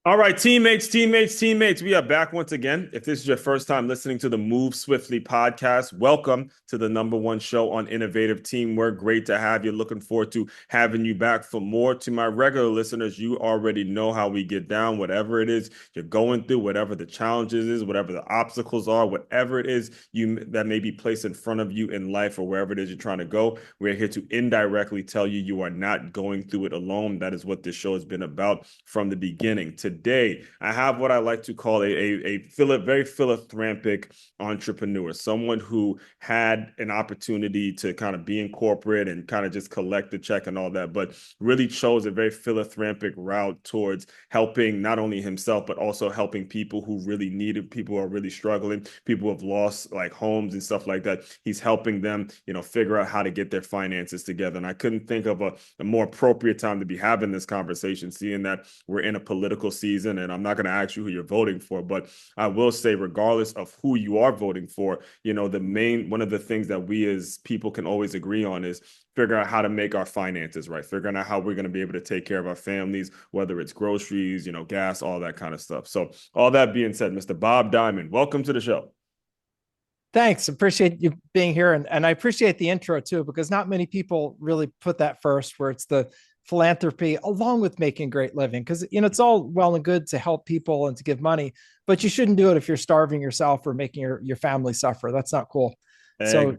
All right, teammates. We are back once again. If this is your first time listening to the Move Swiftly podcast, welcome to the number one show on innovative teamwork. Great to have you. Looking forward to having you back for more. To my regular listeners, you already know how we get down. Whatever it is you're going through, whatever the challenges is, whatever the obstacles are, whatever it is you that may be placed in front of you in life or wherever it is you're trying to go, we're here to indirectly tell you you are not going through it alone. That is what this show has been about from the beginning. Today, I have what I like to call very philanthropic entrepreneur, someone who had an opportunity to kind of be in corporate and kind of just collect the check and all that, but really chose a very philanthropic route towards helping not only himself, but also helping people who really need it, people who are really struggling, people who have lost like homes and stuff like that. He's helping them, figure out how to get their finances together. And I couldn't think of a more appropriate time to be having this conversation, seeing that we're in a political season. And I'm not going to ask you who you're voting for, but I will say, regardless of who you are voting for, one of the things that we as people can always agree on is figure out how to make our finances right, figuring out how we're going to be able to take care of our families, whether it's groceries, gas, all that kind of stuff. So all that being said, Mr. Bob Diamond, welcome to the show. Thanks. Appreciate you being here. And I appreciate the intro too, because not many people really put that first, where it's the philanthropy along with making great living. Because, it's all well and good to help people and to give money, but you shouldn't do it if you're starving yourself or making your family suffer. That's not cool. So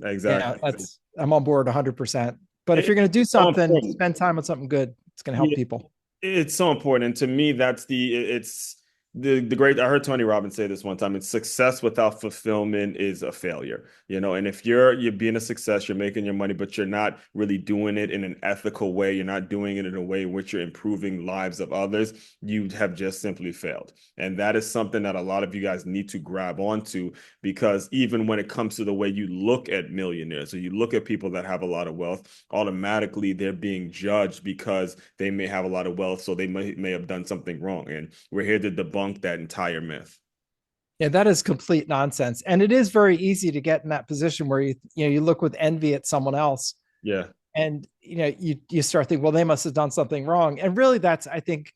Exactly. I'm on board 100%. But if It, you're going to do so something, spend time on something good. It's going to help people. it's so important. And to me, it's the great, I heard Tony Robbins say this one time, it's success without fulfillment is a failure, and if you're being a success, you're making your money, but you're not really doing it in an ethical way, you're not doing it in a way in which you're improving lives of others, you have just simply failed. And that is something that a lot of you guys need to grab onto, because even when it comes to the way you look at millionaires, or you look at people that have a lot of wealth, automatically they're being judged because they may have a lot of wealth, so they may have done something wrong. And we're here to debunk that entire myth. Yeah, that is complete nonsense. And it is very easy to get in that position where you look with envy at someone else. Yeah. And you start thinking, well, they must have done something wrong. And really that's, I think,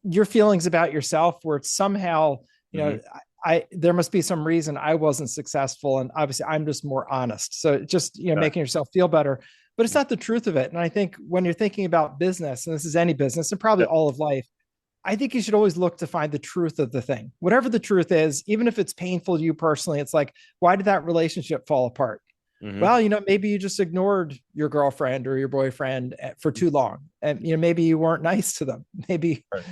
your feelings about yourself, where it's somehow, there must be some reason I wasn't successful. And obviously I'm just more honest. So just, making yourself feel better, but it's not the truth of it. And I think when you're thinking about business, and this is any business and probably all of life, I think you should always look to find the truth of the thing, whatever the truth is, even if it's painful to you personally. It's like, why did that relationship fall apart? Well, maybe you just ignored your girlfriend or your boyfriend for too long. And, maybe you weren't nice to them. Maybe, Right.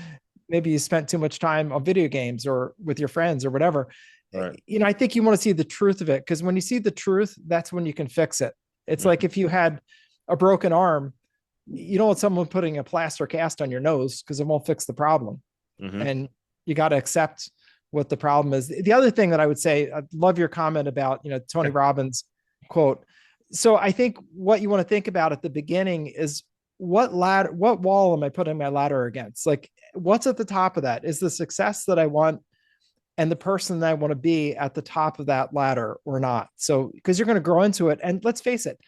maybe you spent too much time on video games or with your friends or whatever. Right. I think you want to see the truth of it, because when you see the truth, that's when you can fix it. It's like if you had a broken arm, you don't want someone putting a plaster cast on your nose, because it won't fix the problem. And you got to accept what the problem is. The other thing that I would say, I love your comment about, Tony Robbins quote. So I think what you want to think about at the beginning is, what wall am I putting my ladder against? Like, what's at the top of that? Is the success that I want and the person that I want to be at the top of that ladder or not? So, because you're going to grow into it. And let's face it,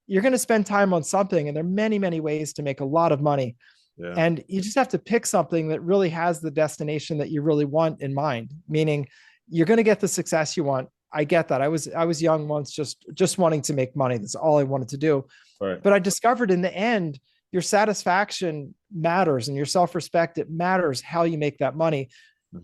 you're going to spend time on something, and there are many, many ways to make a lot of money. Yeah. And you just have to pick something that really has the destination that you really want in mind, meaning you're going to get the success you want. I get that. I was young once, just wanting to make money. That's all I wanted to do. Right. But I discovered in the end, your satisfaction matters, and your self-respect, it matters how you make that money.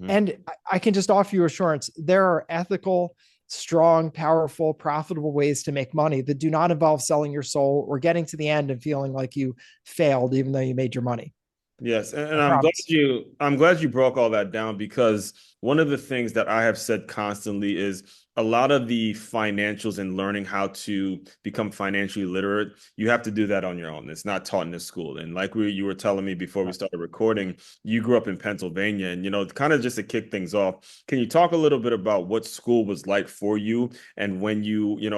And I can just offer you assurance, there are ethical, strong, powerful, profitable ways to make money that do not involve selling your soul or getting to the end and feeling like you failed, even though you made your money. Yes, and I'm glad you broke all that down, because one of the things that I have said constantly is a lot of the financials and learning how to become financially literate, you have to do that on your own. It's not taught in the school. And like you were telling me before we started recording, you grew up in Pennsylvania, and kind of just to kick things off, can you talk a little bit about what school was like for you, and when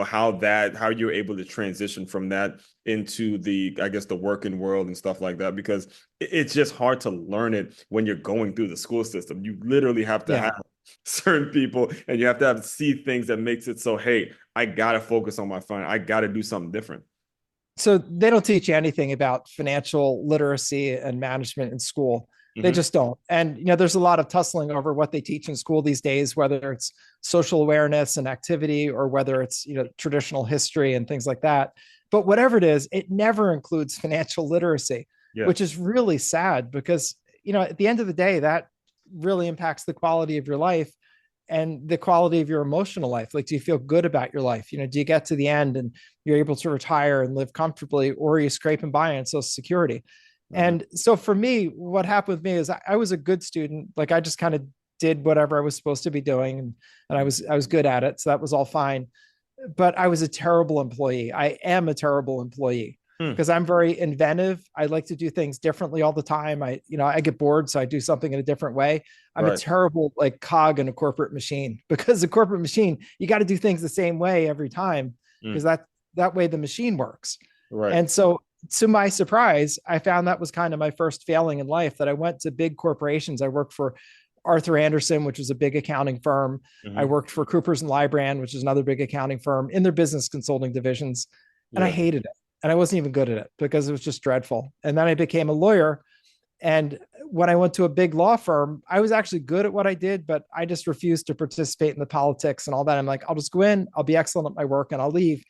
how you're able to transition from that into the working world and stuff like that, because it's just hard to learn it when you're going through the school system. You literally have to have certain people, and you have to see things that makes it so, hey, I gotta focus on my fun. I gotta do something different. So they don't teach you anything about financial literacy and management in school. They just don't. And, there's a lot of tussling over what they teach in school these days, whether it's social awareness and activity or whether it's, traditional history and things like that. But whatever it is, it never includes financial literacy, Yeah. which is really sad because, at the end of the day, that really impacts the quality of your life and the quality of your emotional life. Like, do you feel good about your life? Do you get to the end and you're able to retire and live comfortably, or are you scraping by on Social Security? And so for me, what happened with me is I was a good student. Like, I just kind of did whatever I was supposed to be doing, and I was good at it. So that was all fine. But I was a terrible employee. I am a terrible employee because I'm very inventive. I like to do things differently all the time. I get bored, so I do something in a different way. I'm a terrible cog in a corporate machine, because the corporate machine, you got to do things the same way every time, because that way the machine works. Right. And so, to my surprise, I found that was kind of my first failing in life, that I went to big corporations. I worked for Arthur Andersen, which was a big accounting firm. I worked for Coopers and Lybrand, which is another big accounting firm, in their business consulting divisions. And I hated it. And I wasn't even good at it because it was just dreadful. And then I became a lawyer. And when I went to a big law firm, I was actually good at what I did, but I just refused to participate in the politics and all that. I'm like, I'll just go in, I'll be excellent at my work, and I'll leave.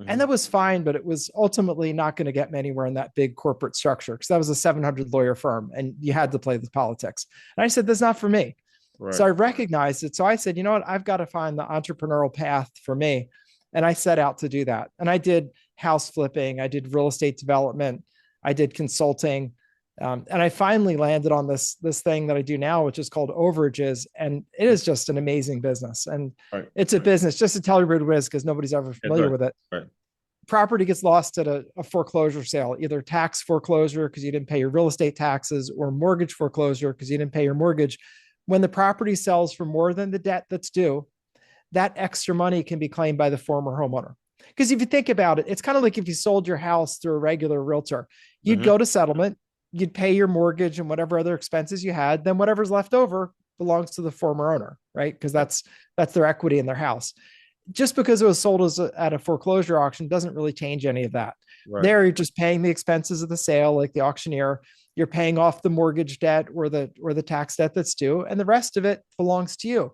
And that was fine, but it was ultimately not going to get me anywhere in that big corporate structure, because that was a 700 lawyer firm and you had to play the politics. And I said, that's not for me. Right. So I recognized it. So I said, you know what, I've got to find the entrepreneurial path for me. And I set out to do that. And I did house flipping. I did real estate development. I did consulting. And I finally landed on this thing that I do now, which is called overages. And it is just an amazing business. And it's a business, just to tell you what it is, because nobody's ever familiar with it. Right. Property gets lost at a foreclosure sale, either tax foreclosure because you didn't pay your real estate taxes, or mortgage foreclosure because you didn't pay your mortgage. When the property sells for more than the debt that's due, that extra money can be claimed by the former homeowner. Because if you think about it, it's kind of like if you sold your house through a regular realtor, you'd go to settlement, you'd pay your mortgage and whatever other expenses you had, then whatever's left over belongs to the former owner, right? Because that's their equity in their house. Just because it was sold at a foreclosure auction doesn't really change any of that. Right. There, you're just paying the expenses of the sale, like the auctioneer. You're paying off the mortgage debt or the tax debt that's due, and the rest of it belongs to you.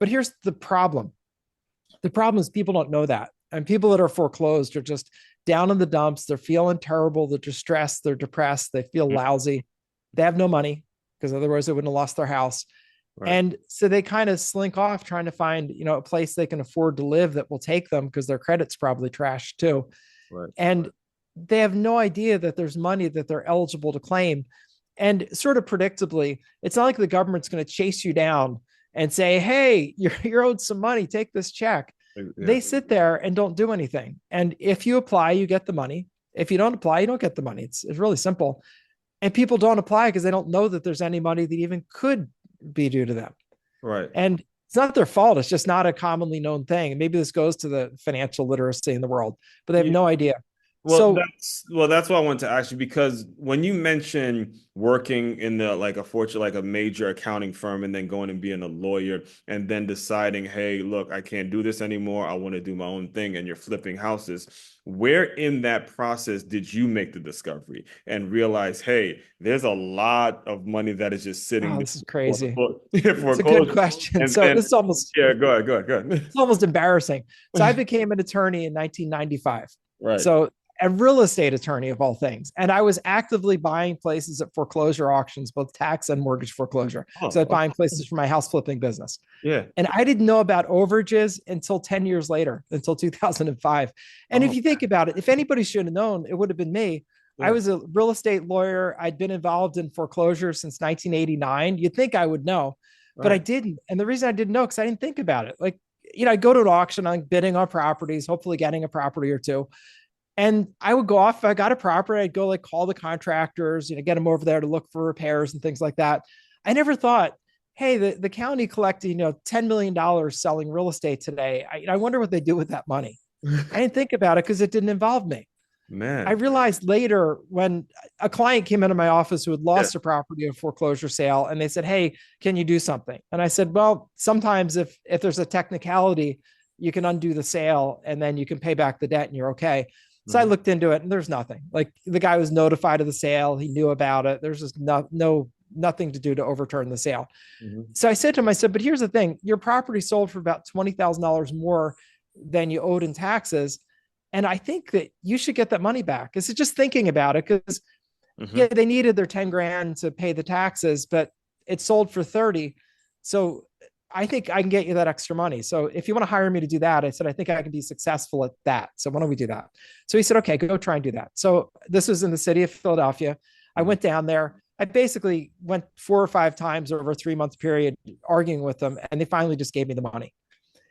But here's the problem. The problem is people don't know that. And people that are foreclosed are just down in the dumps. They're feeling terrible. They're distressed. They're depressed. They feel lousy. They have no money, because otherwise they wouldn't have lost their house. Right. And so they kind of slink off trying to find, a place they can afford to live that will take them, because their credit's probably trashed too. Right. And they have no idea that there's money that they're eligible to claim. And sort of predictably, it's not like the government's going to chase you down and say, hey, you're owed some money, take this check. Yeah. They sit there and don't do anything. And if you apply, you get the money. If you don't apply, you don't get the money. It's really simple. And people don't apply because they don't know that there's any money that even could be due to them. Right. And it's not their fault. It's just not a commonly known thing. And maybe this goes to the financial literacy in the world, but they have no idea. Well, that's what I wanted to ask you, because when you mention working in a major accounting firm, and then going and being a lawyer, and then deciding, hey, look, I can't do this anymore, I want to do my own thing, and you're flipping houses, where in that process did you make the discovery and realize, hey, there's a lot of money that is just sitting? This is crazy. It's a good question. This is almost go ahead. It's almost embarrassing. So I became an attorney in 1995. Right. So a real estate attorney of all things. And I was actively buying places at foreclosure auctions, both tax and mortgage foreclosure. So I was buying places for my house flipping business. Yeah. And I didn't know about overages until 10 years later, until 2005. And if you think about it, if anybody should have known, it would have been me. Yeah. I was a real estate lawyer. I'd been involved in foreclosure since 1989. You'd think I would know, but I didn't. And the reason I didn't know, because I didn't think about it. I'd go to an auction, I'm bidding on properties, hopefully getting a property or two. And I would go off, if I got a property, I'd go call the contractors, get them over there to look for repairs and things like that. I never thought, hey, the county collected, $10 million selling real estate today. I wonder what they do with that money. I didn't think about it because it didn't involve me. Man, I realized later when a client came into my office who had lost a property in a foreclosure sale, and they said, hey, can you do something? And I said, well, sometimes if there's a technicality, you can undo the sale and then you can pay back the debt and you're okay. So I looked into it and there's nothing. The guy was notified of the sale. He knew about it. There's just no nothing to do to overturn the sale. Mhm. So I said to him, I said, but here's the thing, your property sold for about $20,000 more than you owed in taxes. And I think that you should get that money back. This is just thinking about it, because yeah, Mhm. they needed their 10 grand to pay the taxes, but it sold for 30. So I think I can get you that extra money. So if you want to hire me to do that, I said, I think I can be successful at that. So why don't we do that? So he said, okay, go try and do that. So this was in the city of Philadelphia. I Mhm. went down there. I basically went 4 or 5 times over a 3 month period arguing with them, and they finally just gave me the money.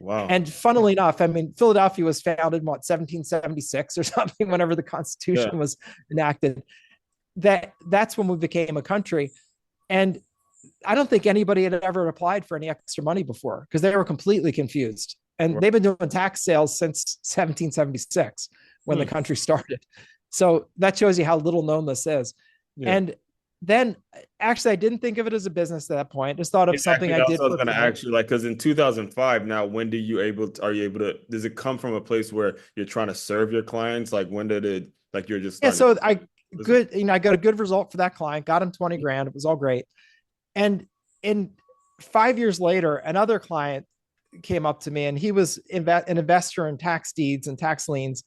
Wow. And funnily enough, I mean, Philadelphia was founded in what, 1776 or something, whenever the Yeah. Constitution was enacted. That's when we became a country. And I don't think anybody had ever applied for any extra money before, because they were completely confused. And Right. they've been doing tax sales since 1776 when the Hmm. country started. So that shows you how little known this is. Yeah. And then actually, I didn't think of it as a business at that point. I just thought of something Exactly. I That's did what I was for going to fun. ask you. Like, because in 2005, now, when do you able to, are you able to, does it come from a place where you're trying to serve your clients? Like, when did it, like, you're just Yeah. starting to, So I listen. good, I got a good result for that client, got him 20 grand. It was all great. And in 5 years later, another client came up to me, and he was an investor in tax deeds and tax liens.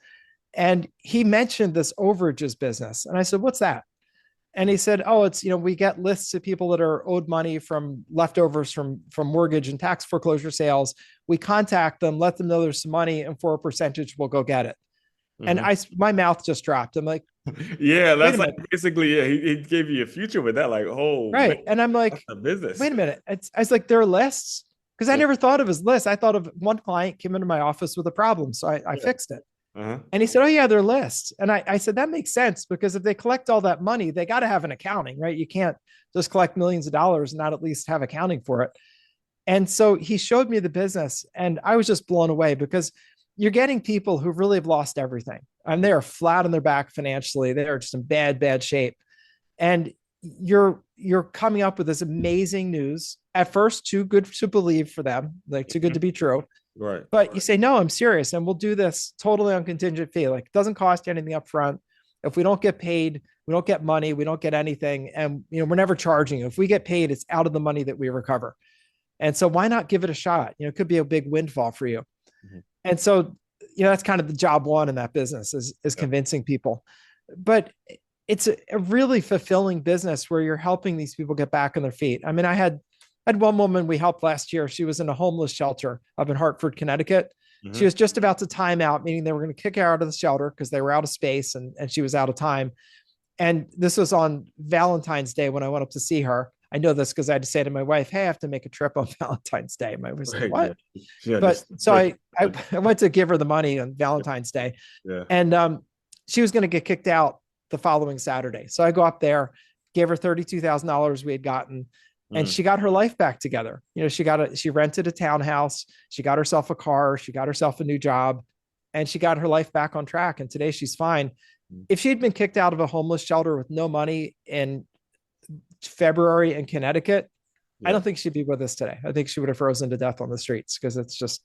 And he mentioned this overages business. And I said, what's that? And he said, oh, it's, we get lists of people that are owed money from leftovers from mortgage and tax foreclosure sales. We contact them, let them know there's some money, and for a percentage, we'll go get it. And Mhm. my mouth just dropped. I'm like, Yeah, wait a that's like minute. basically, yeah, he gave you a future with that. Like, oh, man, Right. And I'm that's like, the business. wait a minute. I was like, there are lists. Because I Yeah. never thought of his list. I thought of one client came into my office with a problem. So I Yeah. fixed it. Uh-huh. And he said, oh, yeah, they're lists. And I said, that makes sense, because if they collect all that money, they got to have an accounting, right? You can't just collect millions of dollars and not at least have accounting for it. And so he showed me the business, and I was just blown away, because you're getting people who really have lost everything, and they are flat on their back financially. They are just in bad shape. And you're coming up with this amazing news, at first too good to believe for them, like too good Mhm. to be true. Right. But you say, no, I'm serious, and we'll do this totally on contingent fee. Like, it doesn't cost you anything up front. If we don't get paid, we don't get money, we don't get anything. And we're never charging you. If we get paid, it's out of the money that we recover. And so why not give it a shot? It could be a big windfall for you. Mhm. And so, that's kind of the job one in that business, is Yeah. convincing people. But it's a really fulfilling business where you're helping these people get back on their feet. I mean, I had one woman we helped last year. She was in a homeless shelter up in Hartford, Connecticut. She Mhm. was just about to time out, meaning they were going to kick her out of the shelter because they were out of space, and she was out of time. And this was on Valentine's Day when I went up to see her. I know this because I had to say to my wife, hey, I have to make a trip on Valentine's Day. My wife said, Right. Yeah. what? Yeah. But Just so break. I went to give her the money on Valentine's Day, Yeah. and she was going to get kicked out the following Saturday. So I go up there, gave her $32,000 we had gotten, and Mhm. she got her life back together. She rented a townhouse, she got herself a car, she got herself a new job, and she got her life back on track. And today she's fine. If she'd been kicked out of a homeless shelter with no money in February in Connecticut, I Yeah. don't think she'd be with us today. I think she would have frozen to death on the streets, because it's just,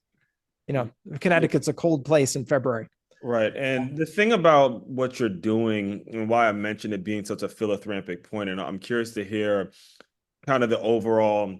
Yeah. Connecticut's a cold place in February. Right. And the thing about what you're doing and why I mentioned it being such a philanthropic point, and I'm curious to hear kind of the overall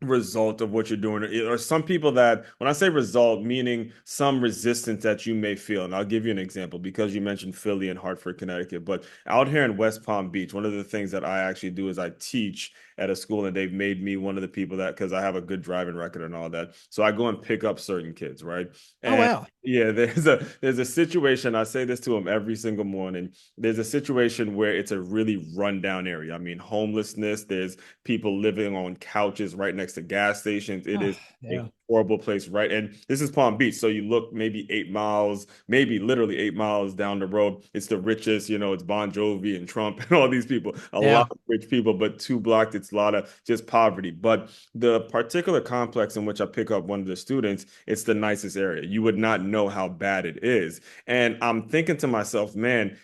result of what you're doing, or some people that, when I say result, meaning some resistance that you may feel. And I'll give you an example, because you mentioned Philly and Hartford, Connecticut, but out here in West Palm Beach, one of the things that I actually do is I teach at a school, and they've made me one of the people that, because I have a good driving record and all that, so I go and pick up certain kids, right? Oh, And wow. yeah, there's a situation. I say this to them every single morning. There's a situation where it's a really rundown area. I mean, homelessness. There's people living on couches right next to gas stations. It Oh, is a yeah. horrible place, right? And this is Palm Beach. So you look maybe 8 miles, maybe literally 8 miles down the road. It's the richest, it's Bon Jovi and Trump and all these people, a lot Yeah. of rich people, but 2 blocks, it's a lot of just poverty. But the particular complex in which I pick up one of the students, it's the nicest area. You would not know how bad it is. And I'm thinking to myself, man,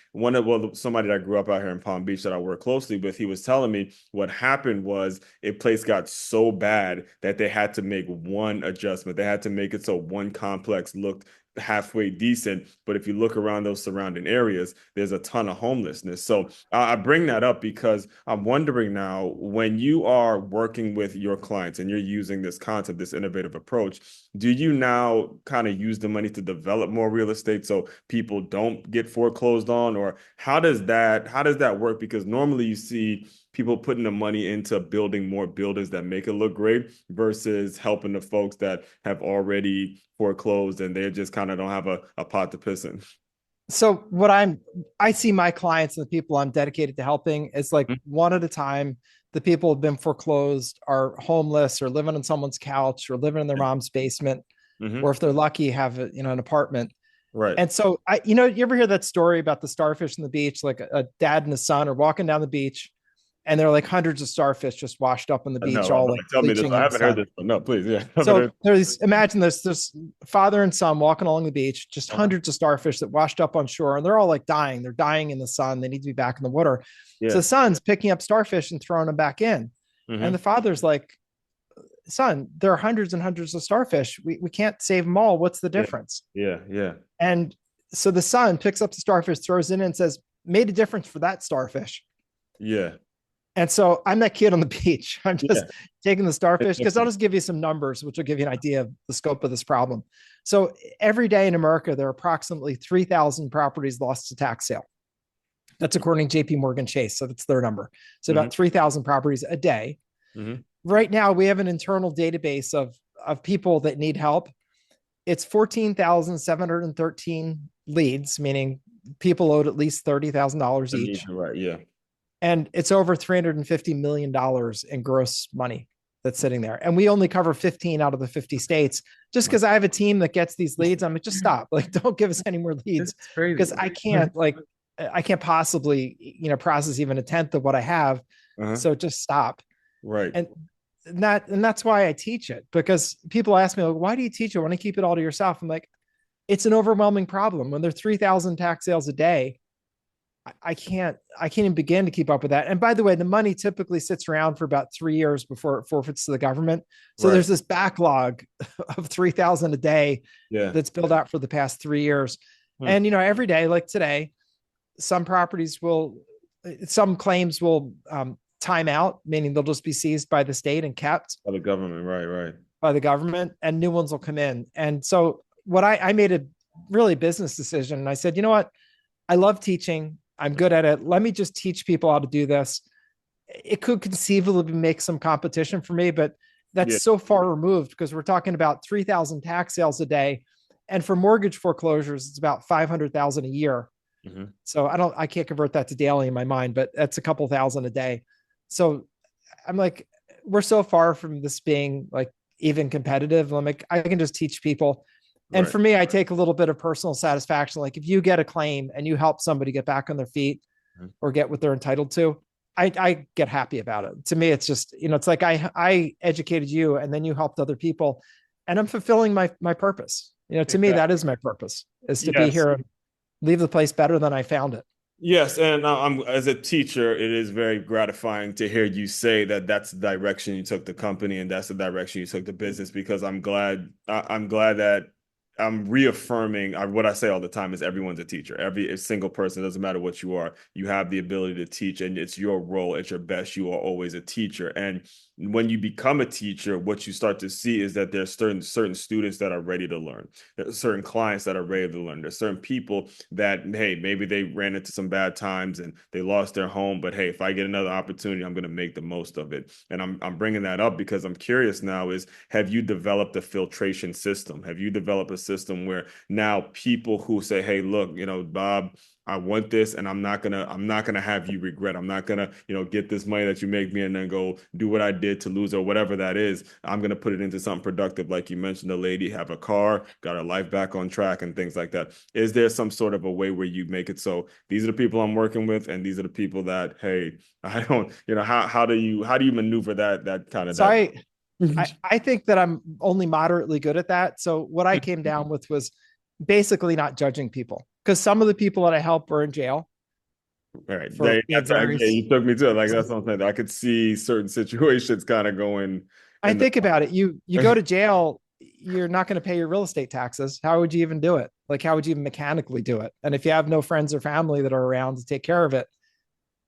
somebody that grew up out here in Palm Beach that I work closely with, he was telling me what happened was a place got so bad that they had to make one adjustment. They had to make it so one complex looked halfway decent, but if you look around those surrounding areas, there's a ton of homelessness. So I bring that up because I'm wondering now, when you are working with your clients and you're using this concept, this innovative approach, do you now kind of use the money to develop more real estate so people don't get foreclosed on? Or how does that work? Because normally you see people putting the money into building more buildings that make it look great versus helping the folks that have already foreclosed and they just kind of don't have a pot to piss in. So I see my clients and the people I'm dedicated to helping is like one at a time. The people who've been foreclosed are homeless or living on someone's couch or living in their mom's basement, Mm-hmm. or if they're lucky, have an apartment. Right. And so you ever hear that story about the starfish on the beach? Like a dad and a son are walking down the beach, and there are like hundreds of starfish just washed up on the beach, No, all I'm like like, tell me this. bleaching I in the haven't heard sun. this one. No, please. Yeah. I haven't So heard. imagine this father and son walking along the beach, just hundreds of starfish that washed up on shore, and they're all like dying. They're dying in the sun. They need to be back in the water. So Yeah. the son's picking up starfish and throwing them back in. And Mm-hmm. the father's like, son, there are hundreds and hundreds of starfish. We can't save them all. What's the Yeah. difference? Yeah. Yeah. And so the son picks up the starfish, throws it in, and says, made a difference for that starfish. Yeah. And so I'm that kid on the beach. I'm just Yeah. taking the starfish, because I'll Different. just give you some numbers, which will give you an idea of the scope of this problem. So every day in America, there are approximately 3,000 properties lost to tax sale. That's according to JP Morgan Chase. So that's their number. So Mm-hmm. about 3,000 properties a day. Mm-hmm. Right now, we have an internal database of people that need help. It's 14,713 leads, meaning people owed at least $30,000 each. Right. Yeah. And it's over $350 million in gross money that's sitting there. And we only cover 15 out of the 50 states. Just because I have a team that gets these leads, I'm like, just stop. Like, don't give us any more leads, because I can't possibly, process even a tenth of what I have. Uh-huh. So just stop. Right. And that's why I teach it, because people ask me, like, why do you teach it? Want to keep it all to yourself? I'm like, it's an overwhelming problem. When there are 3,000 tax sales a day, I can't even begin to keep up with that. And by the way, the money typically sits around for about 3 years before it forfeits to the government. So there's this backlog of 3,000 a day that's built out for the past 3 years. And, every day, like today, some claims will time out, meaning they'll just be seized by the state and kept by the government. Right. by the government, and new ones will come in. And so what I made a really business decision. And I said, you know what? I love teaching. I'm good at it. Let me just teach people how to do this. It could conceivably make some competition for me, but that's so far removed, because we're talking about 3,000 tax sales a day. And for mortgage foreclosures, it's about 500,000 a year. Mm-hmm. So I can't convert that to daily in my mind, but that's a couple thousand a day. So I'm like, we're so far from this being like even competitive. I'm like, I can just teach people. And for me, I take a little bit of personal satisfaction. Like if you get a claim and you help somebody get back on their feet or get what they're entitled to, I get happy about it. To me, it's just, it's like I educated you and then you helped other people, and I'm fulfilling my purpose. To me, that is my purpose, is to be here and leave the place better than I found it. Yes, and I'm as a teacher, it is very gratifying to hear you say that that's the direction you took the company and that's the direction you took the business, because I'm glad that I'm reaffirming what I say all the time is everyone's a teacher. Every single person, doesn't matter what you are, you have the ability to teach, and it's your role. At your best, you are always a teacher. And when you become a teacher, what you start to see is that there's certain students that are ready to learn. There's certain clients that are ready to learn. There's certain people that, hey, maybe they ran into some bad times and they lost their home, but hey, if I get another opportunity, I'm going to make the most of it. And I'm bringing that up because I'm curious now is, have you developed a filtration system? Have you developed a system where now people who say, hey, look, Bob, I want this, and I'm not gonna have you regret. I'm not gonna, get this money that you make me and then go do what I did to lose or whatever that is. I'm gonna put it into something productive, like you mentioned, the lady have a car, got her life back on track, and things like that. Is there some sort of a way where you make it so these are the people I'm working with, and these are the people that, hey, I don't, how do you maneuver that kind of So that? I think that I'm only moderately good at that. So what I came down with was basically not judging people, because some of the people that I help are in jail. All right. You took me to it. Like, that's what I'm saying. I could see certain situations kind of going. I think about it. You go to jail, you're not going to pay your real estate taxes. How would you even do it? Like, how would you even mechanically do it? And if you have no friends or family that are around to take care of it,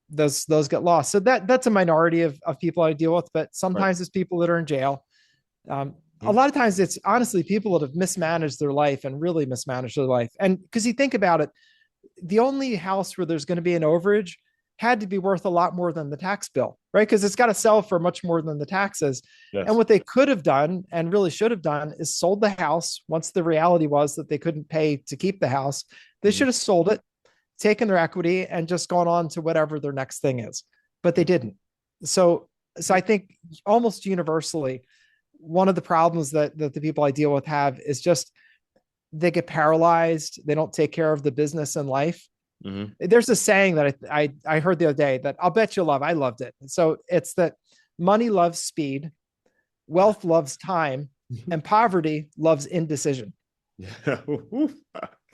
those get lost. So that's a minority of people I deal with, but Right. sometimes it's people that are in jail. A Mhm. lot of times it's honestly people that have mismanaged their life and really mismanaged their life. And because you think about it, the only house where there's going to be an overage had to be worth a lot more than the tax bill, right? Because it's got to sell for much more than the taxes. And Yes. what they could have done and really should have done is sold the house once the reality was that they couldn't pay to keep the house. They Mhm. should have sold it, taken their equity, and just gone on to whatever their next thing is. But they didn't. So, so I think almost universally, one of the problems that the people I deal with have is just they get paralyzed. They don't take care of the business and life. Mhm. There's a saying that I heard the other day that I'll bet you'll love. I loved it. So it's that money loves speed, wealth loves time, and poverty loves indecision. Yeah.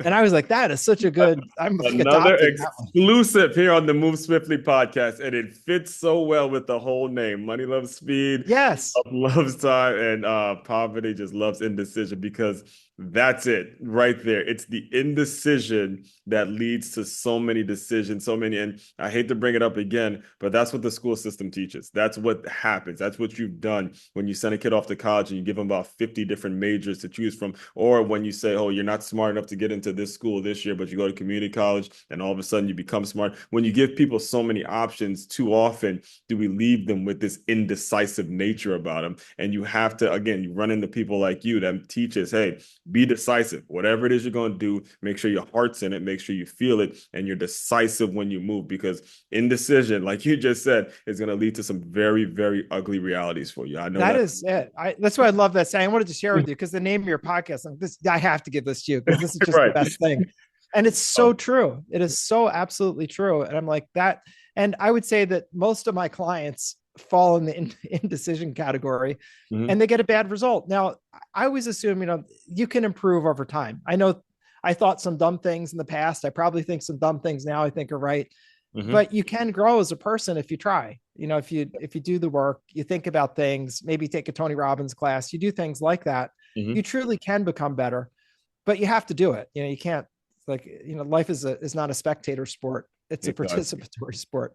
And I was like, that is such a good, I'm like Another adopting that one. exclusive here on the Move Swiftly podcast, and it fits so well with the whole name. Money loves speed, Yes, loves time, and poverty just loves indecision because that's it right there. It's the indecision that leads to so many decisions, so many. And I hate to bring it up again, but that's what the school system teaches. That's what happens. That's what you've done when you send a kid off to college and you give them about 50 different majors to choose from, or when you say, oh, you're not smart enough to get into this school this year, but you go to community college and all of a sudden you become smart. When you give people so many options, too often do we leave them with this indecisive nature about them. And you have to, again, you run into people like you that teach us, hey, be decisive. Whatever it is you're going to do, make sure your heart's in it, make sure you feel it, and you're decisive when you move because indecision, like you just said, is going to lead to some very, very ugly realities for you. I know that that. is it. That's why I love that saying. I wanted to share with you because the name of your podcast, I have to give this to you because this is just the Right. best thing. And it's so true. It is so absolutely true. And I'm like that. And I would say that most of my clients fall in the indecision category Mhm. and they get a bad result. Now, I always assume, you can improve over time. I know I thought some dumb things in the past. I probably think some dumb things now I think are right, Mhm. but you can grow as a person if you try. If you do the work, you think about things, maybe take a Tony Robbins class, you do things like that, you Mhm. truly can become better, but you have to do it. You can't, like, life is not a spectator sport. It's a Exactly. participatory sport.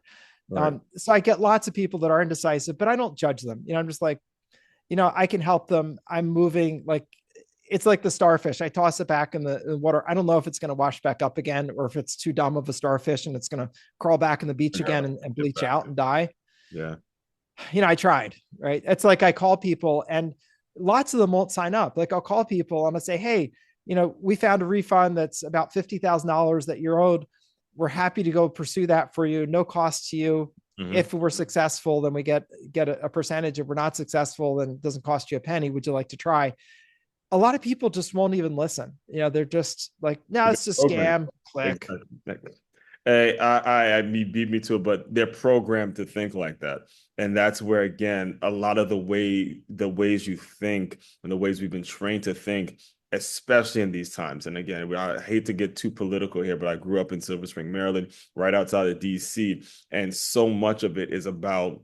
Right. So I get lots of people that are indecisive, but I don't judge them. I'm just like, I can help them. I'm moving, like, it's like the starfish. I toss it back in the water. I don't know if it's going to wash back up again or if it's too dumb of a starfish and it's going to crawl back in the beach again and bleach out Exactly. and die. Yeah. I tried, right? It's like I call people and lots of them won't sign up. Like I'll call people and I say, hey, we found a refund that's about $50,000 that you're owed. We're happy to go pursue that for you. No cost to you. Mhm. If we're successful, then we get a percentage. If we're not successful, then it doesn't cost you a penny. Would you like to try? A lot of people just won't even listen. They're just like, no, it's a Program. scam. Click. Exactly. Hey, me beat me to it, but they're programmed to think like that, and that's where again a lot of the ways you think and the ways we've been trained to think, especially in these times. And again, I hate to get too political here, but I grew up in Silver Spring, Maryland, right outside of DC, and so much of it is about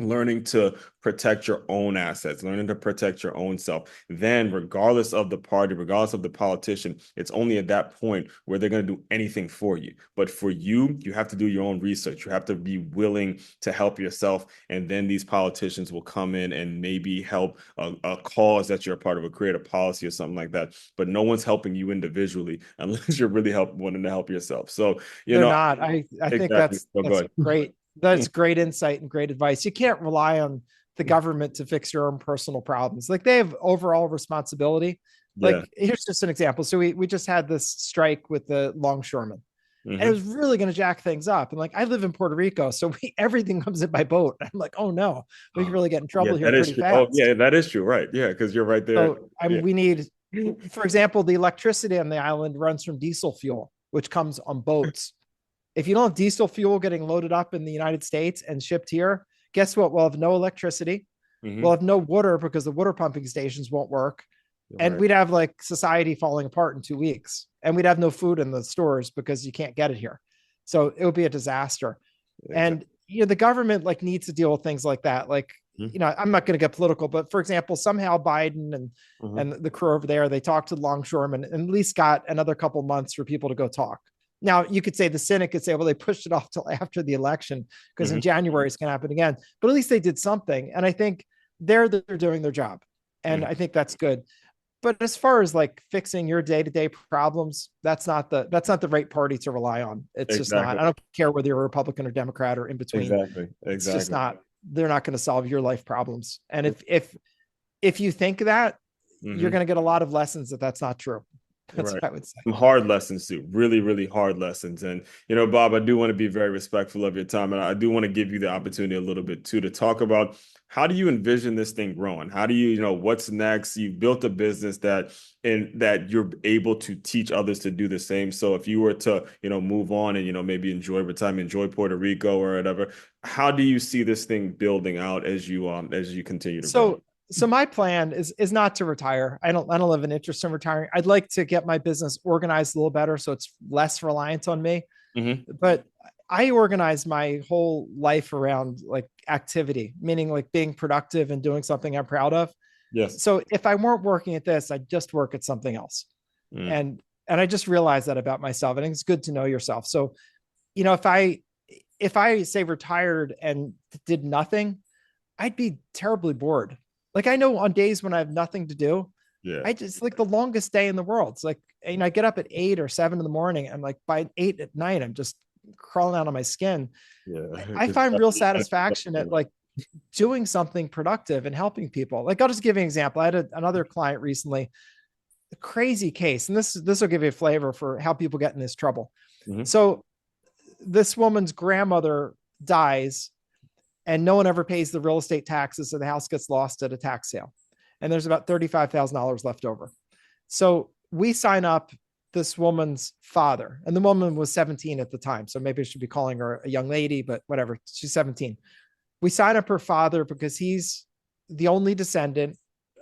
learning to protect your own assets, learning to protect your own self. Then, regardless of the party, regardless of the politician, it's only at that point where they're going to do anything for you. But for you, you have to do your own research. You have to be willing to help yourself. And then these politicians will come in and maybe help a cause that you're a part of, or create a policy or something like that. But no one's helping you individually unless you're really wanting to help yourself. So, They're not. I think exactly. So that's good. great. That's great insight and great advice. You can't rely on the government to fix your own personal problems. Like they have overall responsibility. Yeah. Like here's just an example. So we just had this strike with the longshoremen. And it Hmm. was really going to jack things up. And like I live in Puerto Rico, so everything comes in by boat. I'm like, oh no, we can really get in Yeah, trouble here that is pretty true. Oh, fast. yeah, that is true. Right. Yeah, because you're right there. So Yeah. we need, for example, the electricity on the island runs from diesel fuel, which comes on boats. If you don't have diesel fuel getting loaded up in the United States and shipped here, guess what? We'll have no electricity. We'll Hmm. have no water because the water pumping stations won't work. And Right. we'd have like society falling apart in 2 weeks. And we'd have no food in the stores because you can't get it here. So it would be a disaster. Exactly. And the government like needs to deal with things like that. Like, Mhm. I'm not going to get political, but for example, somehow Biden Mhm. and the crew over there, they talked to the longshoremen and at least got another couple months for people to go talk. Now you could say the Senate could say, well, they pushed it off till after the election because in Mhm. January it's going to happen again. But at least they did something. And I think they're doing their job. And Mhm. I think that's good. But as far as like fixing your day-to-day problems, that's not the right party to rely on. It's just not. Exactly. I don't care whether you're a Republican or Democrat or in between. Exactly. It's just Exactly. not. They're not going to solve your life problems. And if you think that, you're Mhm. going to get a lot of lessons that that's not true. That's Right. what I would say. Some hard lessons too. Really, really hard lessons. And Bob, I do want to be very respectful of your time, and I do want to give you the opportunity a little bit too to talk about how do you envision this thing growing? How do what's next? You've built a business that you're able to teach others to do the same. So if you were to, move on and maybe enjoy retirement, enjoy Puerto Rico or whatever, how do you see this thing building out as you continue to grow? So my plan is not to retire. I don't have an interest in retiring. I'd like to get my business organized a little better so it's less reliant on me. Hmm. But I organize my whole life around like activity, meaning like being productive and doing something I'm proud of. Yes. So if I weren't working at this, I'd just work at something else. Mm. And I just realized that about myself. I think it's good to know yourself. So, if I say retired and did nothing, I'd be terribly bored. Like I know on days when I have nothing to do, Yeah. I just like the longest day in the world. It's like, I get up at 8 or 7 in the morning. I'm like by 8 at night, I'm just crawling out of my skin. Yeah. I find real satisfaction at like doing something productive and helping people. Like I'll just give you an example. I had another client recently, a crazy case, and this will give you a flavor for how people get in this trouble. Mhm. So this woman's grandmother dies and no one ever pays the real estate taxes. So the house gets lost at a tax sale. And there's about $35,000 left over. So we sign up this woman's father, and the woman was 17 at the time. So maybe I should be calling her a young lady, but whatever. She's 17. We sign up her father because he's the only descendant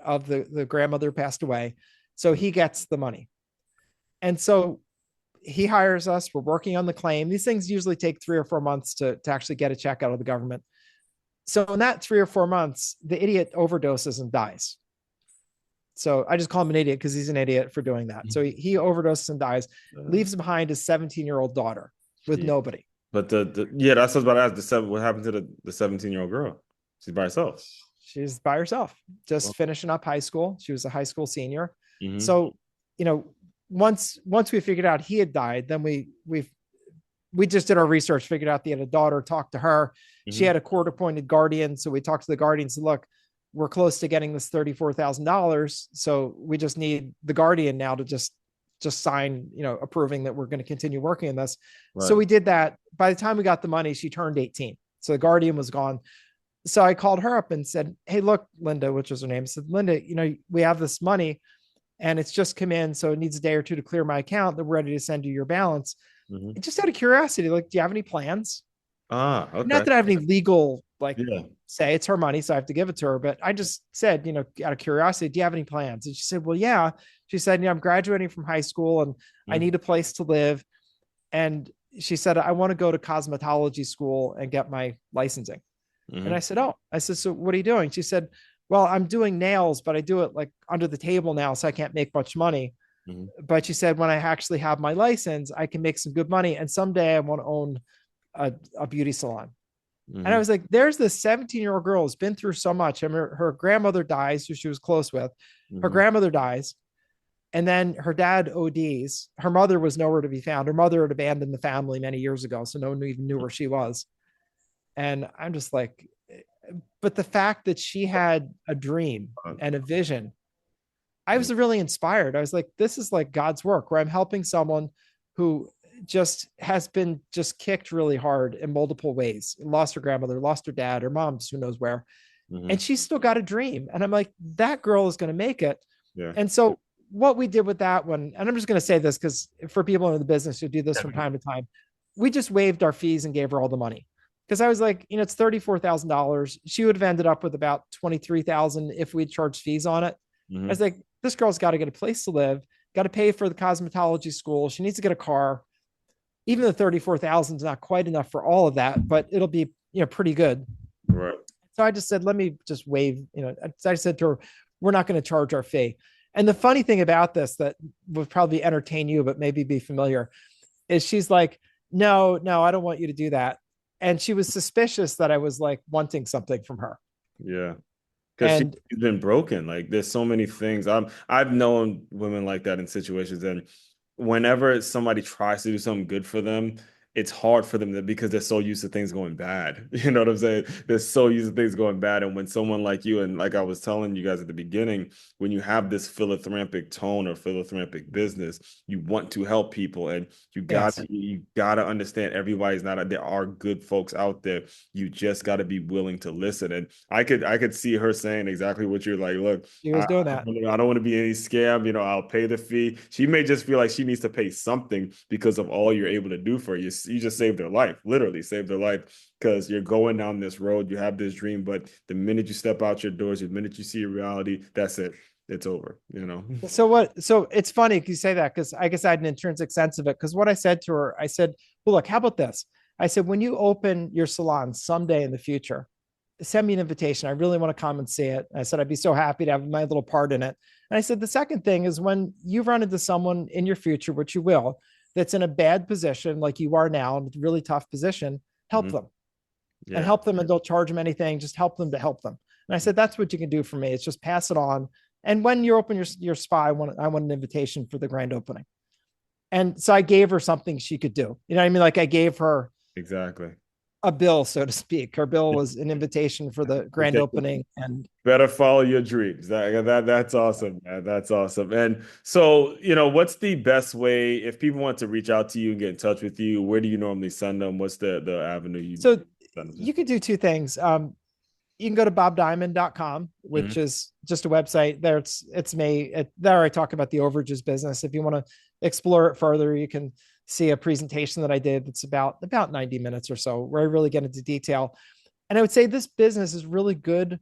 of the grandmother who passed away. So he gets the money. And so he hires us. We're working on the claim. These things usually take 3 or 4 months to actually get a check out of the government. So in that 3 or 4 months, the idiot overdoses and dies. So I just call him an idiot because he's an idiot for doing that. So he overdoses and dies, leaves behind his 17-year-old daughter with Gee. nobody. But yeah, that's what I was about to ask. What happened to the 17-year-old girl? She's by herself. She's by herself, Well, just finishing up high school. She was a high school senior. mhm. So, you know, once we figured out he had died, then we just did our research, figured out they had a daughter, talked to her. She Mhm. had a court appointed guardian. So we talked to the guardian and said, look, we're close to getting this $34,000. So we just need the guardian now to just sign, approving that we're going to continue working on this. So Right. we did that. By the time we got the money, she turned 18. So the guardian was gone. So I called her up and said, hey, look, Linda, which was her name, I said, Linda, we have this money and it's just come in. So it needs a day or two to clear my account. That we're ready to send you your balance. Mhm. And just out of curiosity, like, do you have any plans? Ah, Not okay. that I have any legal, like, Yeah. say it's her money, so I have to give it to her. But I just said, out of curiosity, do you have any plans? And she said, well, yeah. She said, I'm graduating from high school and I Mhm. need a place to live. And she said, I want to go to cosmetology school and get my licensing. And I Mhm. said, oh, I said, so what are you doing? She said, well, I'm doing nails, but I do it like under the table now, so I can't make much money. Mhm. But she said, when I actually have my license, I can make some good money. And someday I want to own a beauty salon. And I Mhm. was like, there's this 17-year-old girl who's been through so much. I mean, her grandmother dies, who she was close with. Her Mhm. grandmother dies. And then her dad ODs. Her mother was nowhere to be found. Her mother had abandoned the family many years ago. So no one even knew where she was. And I'm just like, but the fact that she had a dream and a vision, I was really inspired. I was like, this is like God's work where I'm helping someone who just has been just kicked really hard in multiple ways, lost her grandmother, lost her dad, her mom's, who knows where. And Mhm. she's still got a dream. And I'm like, that girl is going to make it. Yeah. And so what we did with that one, and I'm just going to say this because for people in the business who do this from time to time, we just waived our fees and gave her all the money. Because I was like, it's $34,000. She would have ended up with about 23,000 if we'd charged fees on it. I was Mhm. like, this girl's got to get a place to live, got to pay for the cosmetology school. She needs to get a car. even the 34,000 is not quite enough for all of that, but it'll be, pretty good. Right. So I just said, let me just waive, I said to her, we're not going to charge our fee. And the funny thing about this that would probably entertain you, but maybe be familiar, is she's like, no, no, I don't want you to do that. And she was suspicious that I was like wanting something from her. Yeah. Because she's And been broken. Like there's so many things. I've known women like that in situations, and whenever somebody tries to do something good for them, it's hard for them because they're so used to things going bad. You know what I'm saying? They're so used to things going bad. And when someone like you, and like I was telling you guys at the beginning, when you have this philanthropic tone or philanthropic business, you want to help people, and yes, you gotta understand everybody's not. There are good folks out there. You just got to be willing to listen. And I could see her saying exactly what you're like. Look, she was doing that. I don't want to be any scam. I'll pay the fee. She may just feel like she needs to pay something because of all you're able to do for her. You just saved their life, literally saved their life, because you're going down this road. You have this dream, but the minute you step out your doors, the minute you see a reality, that's it. It's over. So it's funny you say that, because I guess I had an intrinsic sense of it. Because what I said to her, I said, well, look, how about this? I said, when you open your salon someday in the future, send me an invitation. I really want to come and see it. I said, I'd be so happy to have my little part in it. And I said, the second thing is, when you run into someone in your future, which you will, that's in a bad position, like you are now, in a really tough position, help Mhm. them and Yeah. help them, and don't charge them anything. Just help them to help them. And I said, that's what you can do for me. It's just pass it on. And when you open your spa, I want an invitation for the grand opening. And so I gave her something she could do. You know what I mean? Like I gave her Exactly. a bill, so to speak. Her bill was an invitation for the grand Okay. opening. And Better follow your dreams. That's awesome, man. That's awesome. And so, what's the best way if people want to reach out to you and get in touch with you? Where do you normally send them? What's the avenue you so send them you could do two things. You can go to bobdiamond.com, to? Mhm. which is just a website. There it's me. There I talk about the overages business. If you want to explore it further, you can see a presentation that I did that's about 90 minutes or so, where I really get into detail. And I would say this business is really good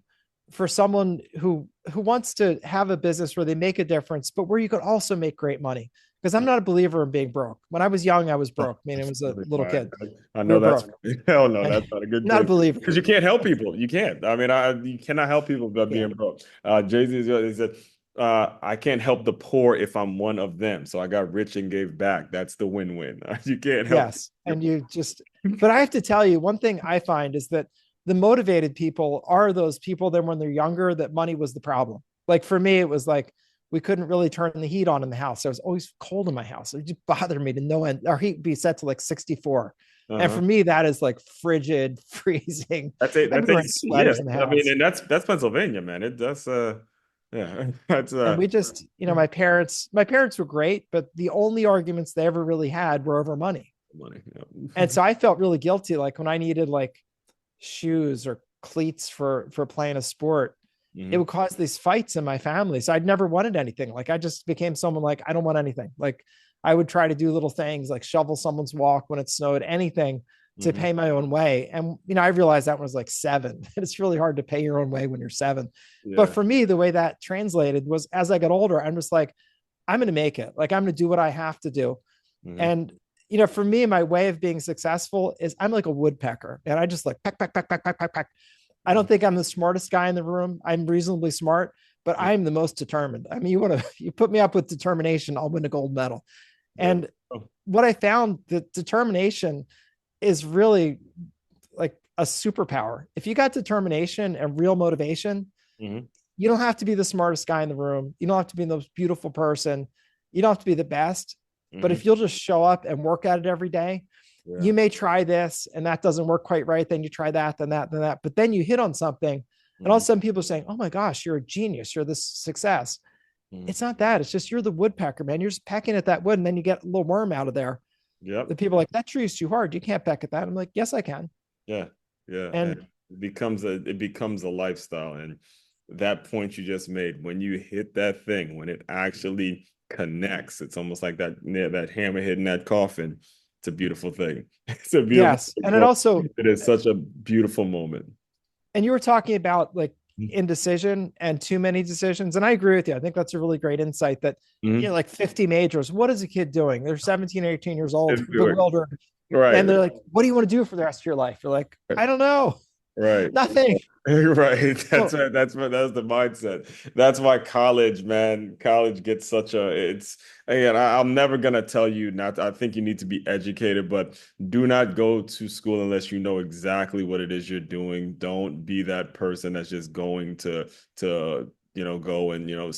for someone who wants to have a business where they make a difference, but where you could also make great money. Because I'm not a believer in being broke. When I was young, I was Oh, broke. I mean, I that's was a really little fine. kid. I We know were that's broke, hell no, and that's not a good not a thing believer. because you can't help people. You can't. I mean, you cannot help people by Yeah. being broke. Jay-Z is that I can't help the poor if I'm one of them. So I got rich and gave back. That's the win-win. You can't help Yes. And people. you just, but I have to tell you, one thing I find is that the motivated people are those people that when they're younger, that money was the problem. Like for me, it was like we couldn't really turn the heat on in the house. It was always cold in my house. It just bothered me to no end. Our heat would be set to like 64. And Uh-huh. for me, that is like frigid, freezing. That's it. I'd That's be wearing it. Yeah. sweaters in the I mean, house. and that's Pennsylvania, man. That's yeah. That's And we just, my parents were great, but the only arguments they ever really had were over money. money. And so I felt really guilty. Like when I needed like shoes or cleats for playing a sport, it Mhm. would cause these fights in my family. So I'd never wanted anything. Like I just became someone like I don't want anything. Like I would try to do little things like shovel someone's walk when it snowed, anything to Mhm. pay my own way. And I realized that when I was like 7. It's really hard to pay your own way when you're 7. But Yeah. for me, the way that translated was as I got older, I'm just like, I'm going to make it. Like I'm going to do what I have to do. Mhm. And for me, my way of being successful is I'm like a woodpecker, and I just like peck, peck, peck, peck, peck, peck, peck. I don't think I'm the smartest guy in the room. I'm reasonably smart, but Yeah. I'm the most determined. I mean, you put me up with determination, I'll win a gold medal. There we And go. what I found, that determination is really like a superpower. If you got determination and real motivation, Mhm. you don't have to be the smartest guy in the room. You don't have to be the most beautiful person. You don't have to be the best. But Mhm. if you'll just show up and work at it every day, Yeah. you may try this and that doesn't work quite right. Then you try that, then that, then that. But then you hit on something. And all of Mhm. a sudden people are saying, oh my gosh, you're a genius. You're this success. Mhm. It's not that. It's just you're the woodpecker, man. You're just pecking at that wood. And then you get a little worm out of there. The Yep. people are like, that tree is too hard. You can't peck at that. I'm like, yes, I can. Yeah. Yeah. And And it becomes a lifestyle. And that point you just made, when you hit that thing, when it actually connects, it's almost like that hammer hitting that coffin. It's a beautiful thing. It's a beautiful yes. thing. And it So also, it is such a beautiful moment. and you were talking about like indecision and too many decisions. And I agree with you. I think that's a really great insight that, like 50 majors, what is a kid doing? They're 17, 18 years old, bewildered. Right. And they're like, what do you want to do for the rest of your life? You're like, I don't know. Right. Nothing. Right. That's right. That's the mindset. That's why college, man, college gets such a, it's, again, I'm never gonna tell you not I think you need to be educated, but do not go to school unless you know exactly what it is you're doing. Don't be that person that's just going to, go and,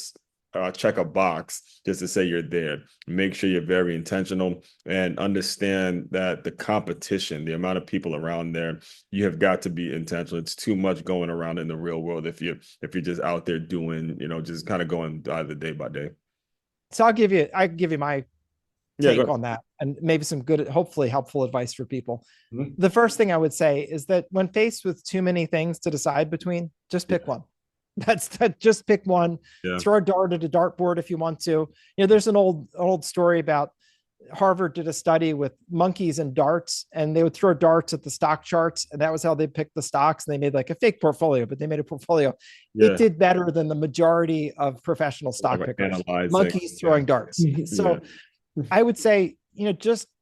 check a box just to say you're there. Make sure you're very intentional and understand that the competition, the amount of people around there, you have got to be intentional. It's too much going around in the real world if you're just out there doing, just kind of going either day by day. So I can give you my take on that and maybe some good, hopefully helpful advice for people. The first thing I would say is that when faced with too many things to decide between, just pick one. Just pick one. Throw a dart at a dartboard if you want to. There's an old story about Harvard did a study with monkeys and darts, and they would throw darts at the stock charts, and that was how they picked the stocks. And they made like a fake portfolio, but they made a portfolio. It did better than the majority of professional stock pickers. Monkeys throwing darts. So I would say,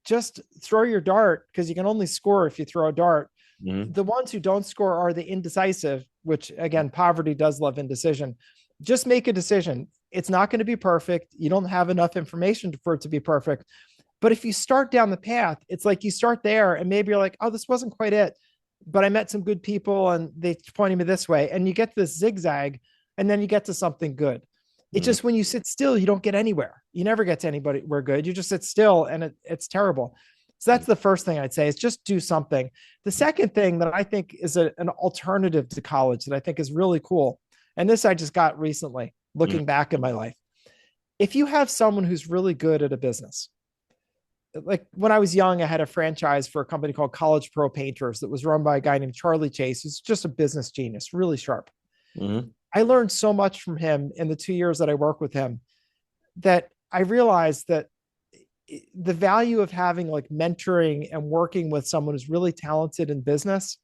just throw your dart, because you can only score if you throw a dart. The ones who don't score are the indecisive, which again, poverty does love indecision. Just make a decision. It's not going to be perfect. You don't have enough information for it to be perfect. But if you start down the path, it's like you start there and maybe you're like, oh, this wasn't quite it, but I met some good people and they pointed me this way. And you get this zigzag and then you get to something good. It's just when you sit still, you don't get anywhere. You never get to anywhere good. You just sit still and it's terrible. So that's the first thing I'd say, is just do something. The second thing that I think is an alternative to college that I think is really cool, and this I just got recently looking back in my life. If you have someone who's really good at a business, like when I was young, I had a franchise for a company called College Pro Painters that was run by a guy named Charlie Chase, who's just a business genius, really sharp. I learned so much from him in the 2 years that I worked with him that I realized that the value of having like mentoring and working with someone who's really talented in business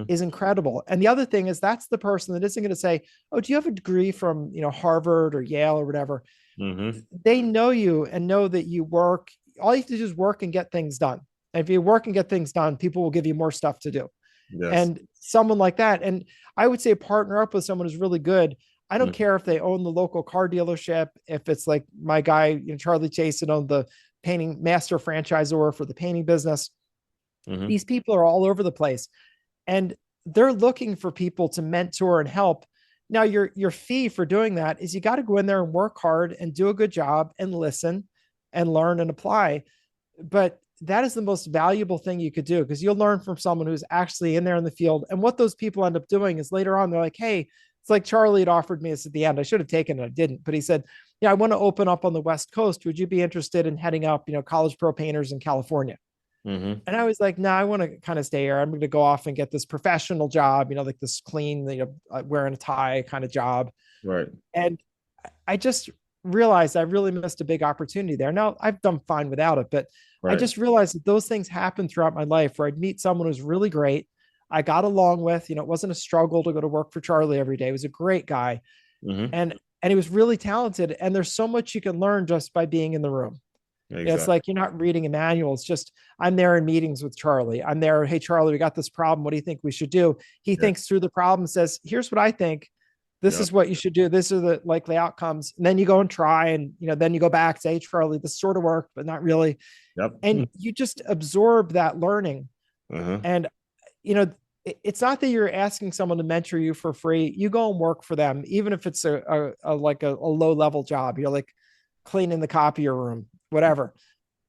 is incredible. And the other thing is, that's the person that isn't going to say, oh, do you have a degree from, Harvard or Yale or whatever? They know you and know that you work. All you have to do is work and get things done. And if you work and get things done, people will give you more stuff to do. And someone like that. And I would say partner up with someone who's really good. I don't care if they own the local car dealership, if it's like my guy, Charlie Chase, that owned the painting master franchisor for the painting business. These people are all over the place and they're looking for people to mentor and help. Now your fee for doing that is you got to go in there and work hard and do a good job and listen and learn and apply. But that is the most valuable thing you could do, because you'll learn from someone who's actually in there in the field. And what those people end up doing is later on, they're like, hey, it's like Charlie had offered me this at the end. I should have taken it. I didn't, but he said, yeah, I want to open up on the West Coast. Would you be interested in heading up, College Pro Painters in California? And I was like, no, I want to kind of stay here. I'm going to go off and get this professional job, like this clean, wearing a tie kind of job. Right. And I just realized I really missed a big opportunity there. Now I've done fine without it, but I just realized that those things happen throughout my life where I'd meet someone who's really great. I got along with, it wasn't a struggle to go to work for Charlie every day. He was a great guy. And he was really talented. And there's so much you can learn just by being in the room. Exactly. It's like, you're not reading a manual. It's just, I'm there in meetings with Charlie. I'm there. Hey, Charlie, we got this problem. What do you think we should do? He thinks through the problem, says, here's what I think. This is what you should do. This are the likely outcomes. And then you go and try, and, then you go back, say, hey, Charlie, this sort of worked, but not really. And you just absorb that learning. And, it's not that you're asking someone to mentor you for free. You go and work for them, even if it's a low level job. You're like cleaning the copier room, whatever.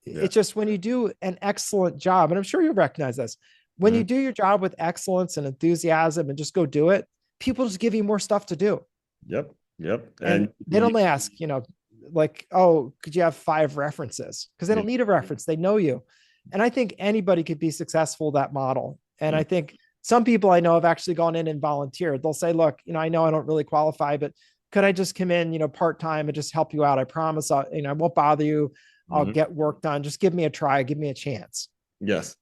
It's just when you do an excellent job, and I'm sure you recognize this, when you do your job with excellence and enthusiasm and just go do it, people just give you more stuff to do. And they don't ask, like, oh, could you have 5 references? Because they don't need a reference. They know you. And I think anybody could be successful that model. And I think some people I know have actually gone in and volunteered. They'll say, look, I know I don't really qualify, but could I just come in, part-time and just help you out? I promise I won't bother you. I'll get work done. Just give me a try. Give me a chance. Yes.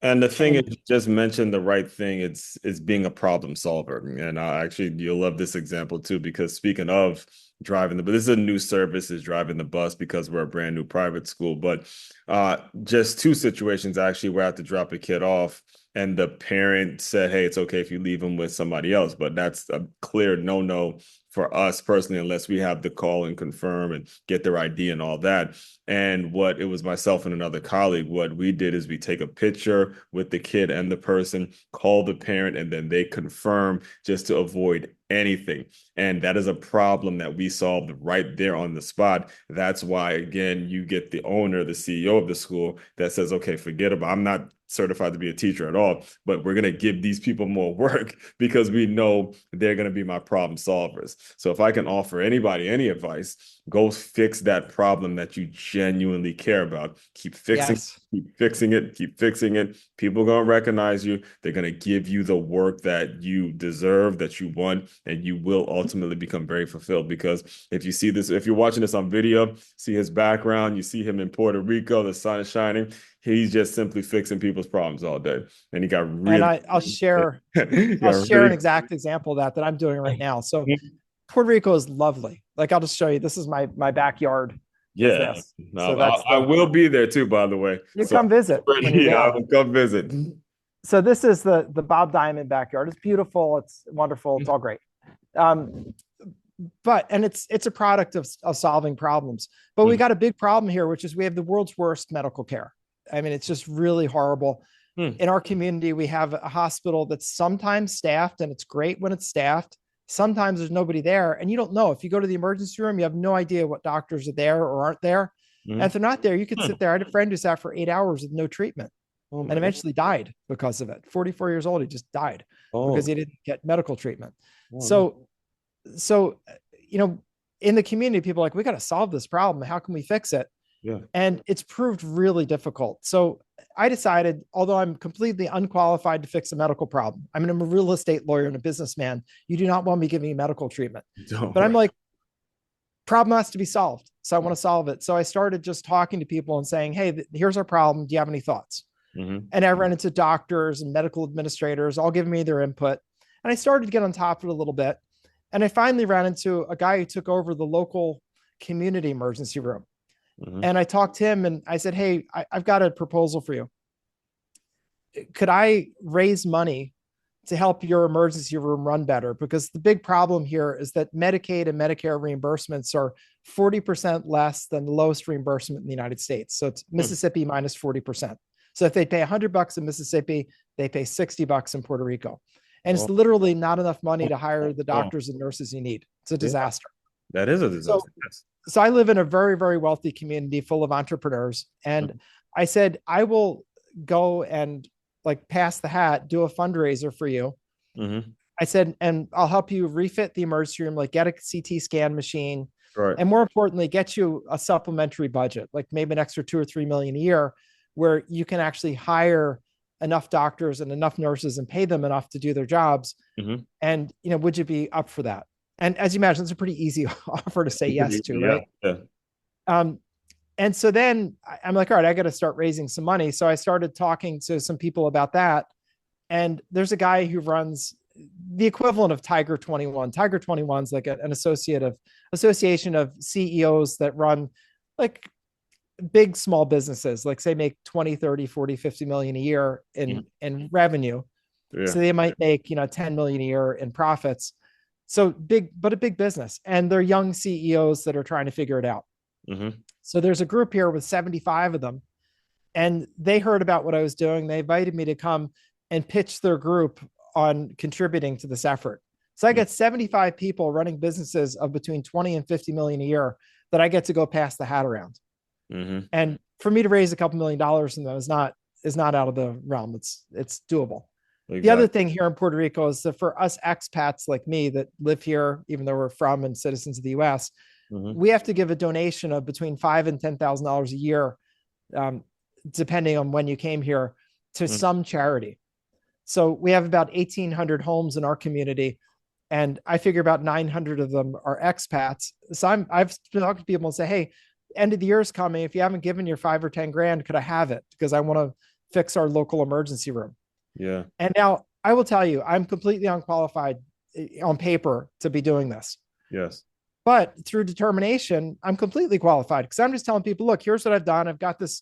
And the thing is, And you just mentioned the right thing. It's being a problem solver. And actually, you'll love this example too, because speaking of driving but this is a new service, is driving the bus because we're a brand new private school. But just two situations actually where I had to drop a kid off, and the parent said, "Hey, it's okay if you leave him with somebody else," but that's a clear no-no for us personally, unless we have the call and confirm and get their ID and all that. And what it was myself and another colleague, what we did is we take a picture with the kid and the person, call the parent, and then they confirm just to avoid anything. And that is a problem that we solved right there on the spot. That's why, again, you get the owner, the CEO of the school that says, okay, forget about, I'm not certified to be a teacher at all, but we're going to give these people more work because we know they're going to be my problem solvers. So if I can offer anybody any advice, go fix that problem that you genuinely care about. yes. Keep fixing it, keep fixing it. People are going to recognize you. They're going to give you the work that you deserve, that you want, and you will ultimately become very fulfilled. Because if you see this, if you're watching this on video, see his background, you see him in Puerto Rico, the sun is shining. He's just simply fixing people's problems all day. And he got And really, I'll got share an really, exact example of that I'm doing right now. So Puerto Rico is lovely. Like I'll just show you. This is my backyard. Is yeah. this? So No, that's I the will be there too, by the way. you So come visit when you're yeah, I down. will come visit. So this is the Bob Diamond backyard. It's beautiful. It's wonderful. It's all great. Um, but and it's a product of solving problems. But we Mhm. got a big problem here, which is we have the world's worst medical care. I mean, it's just really horrible. Hmm. In our community, we have a hospital that's sometimes staffed, and it's great when it's staffed. Sometimes there's nobody there, and you don't know. If you go to the emergency room, you have no idea what doctors are there or aren't there. And if Mhm. they're not there, you could Hmm. sit there. I had a friend who sat for 8 hours with no treatment Oh and my God. eventually died because of it. 44 years old, he just died because Oh, he didn't get medical treatment. oh no. So, you know, in the community, people are like, we got to solve this problem. How can we fix it? Yeah. And it's proved really difficult. So I decided, although I'm completely unqualified to fix a medical problem, I mean, I'm a real estate lawyer and a businessman. You do not want me giving you medical treatment. Don't But I'm worry. like, problem has to be solved. So I want to solve it. So I started just talking to people and saying, hey, here's our problem. Do you have any thoughts? Hmm. And I ran into doctors and medical administrators, all giving me their input. And I started to get on top of it a little bit. And I finally ran into a guy who took over the local community emergency room. Hmm. And I talked to him and I said, hey, I've got a proposal for you. Could I raise money to help your emergency room run better? Because the big problem here is that Medicaid and Medicare reimbursements are 40% less than the lowest reimbursement in the United States. So it's Mississippi minus 40%. So if they pay $100 in Mississippi, they pay $60 in Puerto Rico. And it's Oh, literally not enough money to hire the oh, doctors and nurses you need. It's a yeah, disaster. that is a So, disaster. Yes. so I live in a very, very wealthy community full of entrepreneurs. And I said, I will go and like pass the hat, do a fundraiser for you. Hmm. I said, and I'll help you refit the emergency room, like get a CT scan machine, Right. and more importantly, get you a supplementary budget, like maybe an extra 2 or 3 million a year, where you can actually hire enough doctors and enough nurses and pay them enough to do their jobs. Hmm. And would you be up for that? And as you imagine, it's a pretty easy offer to say yes to, Yeah. right? Yeah. Um, and so then I'm like, all right, I got to start raising some money. So I started talking to some people about that. And there's a guy who runs the equivalent of Tiger 21. Tiger 21 is like an association of CEOs that run like big small businesses, like say make 20, 30, 40, 50 million a year Mhm. in revenue. Yeah. So they might make, 10 million a year in profits. So big, but a big business. And they're young CEOs that are trying to figure it out. Hmm. So there's a group here with 75 of them, and they heard about what I was doing. They invited me to come and pitch their group on contributing to this effort. So I get 75 people running businesses of between 20 and 50 million a year that I get to go pass the hat around. Hmm. And for me to raise a couple $1 million from them is not out of the realm. It's doable. The other Exactly. thing here in Puerto Rico is that for us expats like me that live here, even though we're from and citizens of the US, Hmm. we have to give a donation of between $5,000 and $10,000 a year, um, depending on when you came here, to some charity. So we have about 1,800 homes in our community, and I figure about 900 of them are expats. So I've talked to people and say, hey, end of the year is coming. If you haven't given your 5 or 10 grand, could I have it? Because I want to fix our local emergency room. Yeah. And now I will tell you, I'm completely unqualified on paper to be doing this. Yes. But through determination, I'm completely qualified because I'm just telling people, look, here's what I've done. I've got this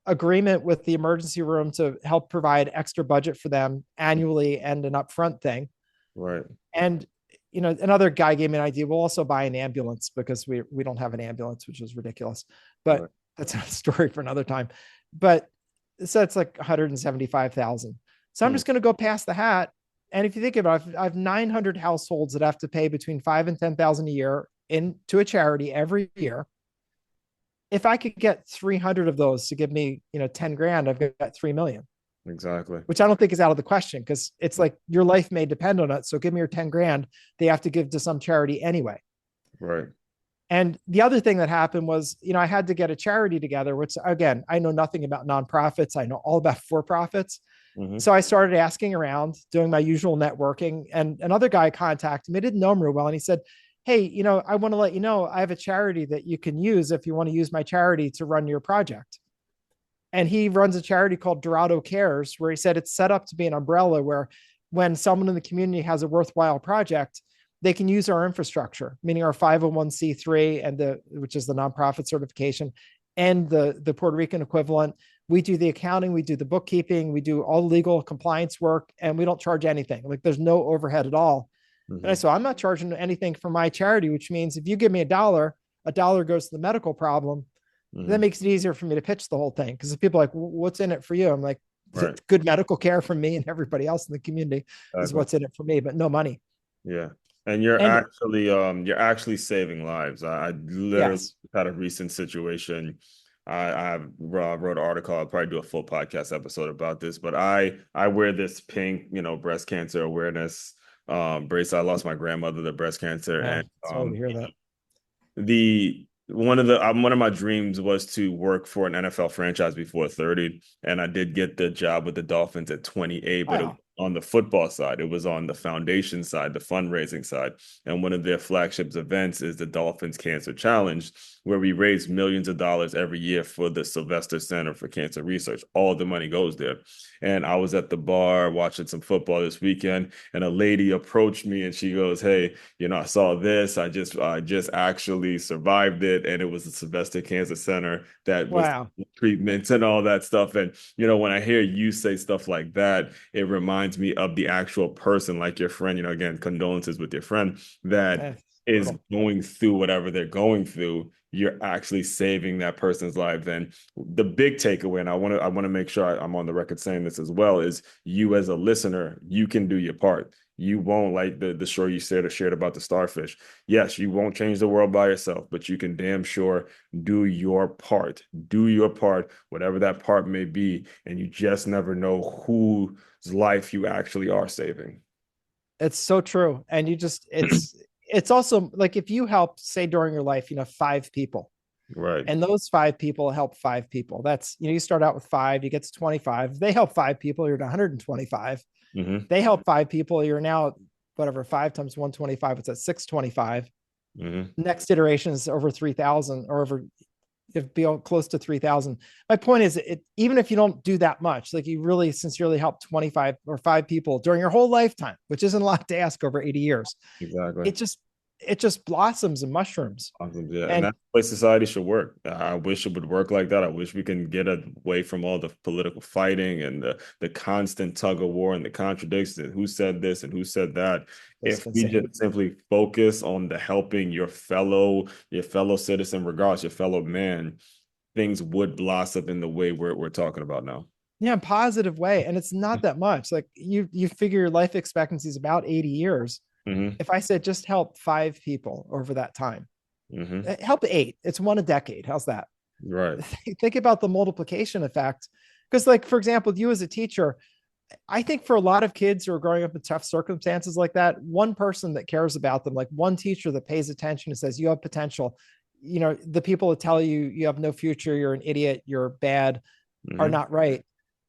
agreement with the emergency room to help provide extra budget for them annually and an upfront thing. Right. And another guy gave me an idea. We'll also buy an ambulance because we don't have an ambulance, which is ridiculous. But Right. that's a story for another time. But so it's like 175,000. So I'm just going to go past the hat. And if you think about it, I have 900 households that have to pay between 5 and 10,000 a year into a charity every year. If I could get 300 of those to give me, 10 grand, I've got 3 million. Exactly. Which I don't think is out of the question because it's like your life may depend on it. So give me your 10 grand. They have to give to some charity anyway. Right. And the other thing that happened was, I had to get a charity together, which again, I know nothing about nonprofits. I know all about for-profits. Mm-hmm. So I started asking around, doing my usual networking, and another guy contacted me. I didn't know him real well. And he said, hey, I want to let you know, I have a charity that you can use if you want to use my charity to run your project. And he runs a charity called Dorado Cares, where he said it's set up to be an umbrella where when someone in the community has a worthwhile project, they can use our infrastructure, meaning our 501c3 and which is the nonprofit certification, and the Puerto Rican equivalent. We do the accounting, we do the bookkeeping, we do all legal compliance work, and we don't charge anything. Like there's no overhead at all. Mm-hmm. And I said, I'm not charging anything for my charity, which means if you give me a dollar goes to the medical problem. Mm-hmm. That makes it easier for me to pitch the whole thing. Because if people are like, what's in it for you? I'm like, right. Good medical care for me and everybody else in the community is what's in it for me, but no money. Yeah. And you're actually saving lives. I literally had a recent situation. I wrote an article. I'll probably do a full podcast episode about this, but I wear this pink, breast cancer awareness bracelet. I lost my grandmother to breast cancer, and sorry to hear that. One of my dreams was to work for an NFL franchise before 30, and I did get the job with the Dolphins at 28, but it was on the football side. It was on the foundation side, the fundraising side. And one of their flagship events is the Dolphins Cancer Challenge, where we raise millions of dollars every year for the Sylvester Center for Cancer Research. All the money goes there. And I was at the bar watching some football this weekend, and a lady approached me and she goes, hey, I saw this. I just actually survived it. And it was the Sylvester Cancer Center that was treatments and all that stuff. And, when I hear you say stuff like that, it reminds me of the actual person, like your friend, again, condolences with your friend that is going through whatever they're going through. You're actually saving that person's life. And the big takeaway, and I want to make sure I'm on the record saying this as well, is you as a listener, you can do your part. You won't, like the story you shared about the starfish. Yes, you won't change the world by yourself, but you can damn sure do your part. Do your part, whatever that part may be. And you just never know whose life you actually are saving. It's so true. And it's also like if you help, say during your life, 5 people. Right. And those 5 people help 5 people. That's, you start out with 5, you get to 25. They help 5 people, you're at 125. Mm-hmm. They help 5 people, you're now, 5 times 125, it's at 625. Mm-hmm. Next iteration is over 3,000 or over, it'd be close to 3,000. My point is, even if you don't do that much, like you really sincerely help 25 or 5 people during your whole lifetime, which isn't a lot to ask over 80 years. Exactly. It just blossoms and mushrooms. Yeah. And that's the way society should work. I wish it would work like that. I wish we can get away from all the political fighting and the constant tug of war and the contradictions. Who said this and who said that? If we just simply focus on the helping your fellow citizen, regardless, your fellow man, things would blossom in the way we're talking about now. Yeah, in a positive way. And it's not that much. Like you figure your life expectancy is about 80 years. Mm-hmm. If I said just help 5 people over that time, help 8, it's 1 a decade. How's that? Right. Think about the multiplication effect. Because like, for example, you as a teacher, I think for a lot of kids who are growing up in tough circumstances like that, one person that cares about them, like one teacher that pays attention and says, you have potential, the people that tell you you have no future, you're an idiot, you're bad, are not right.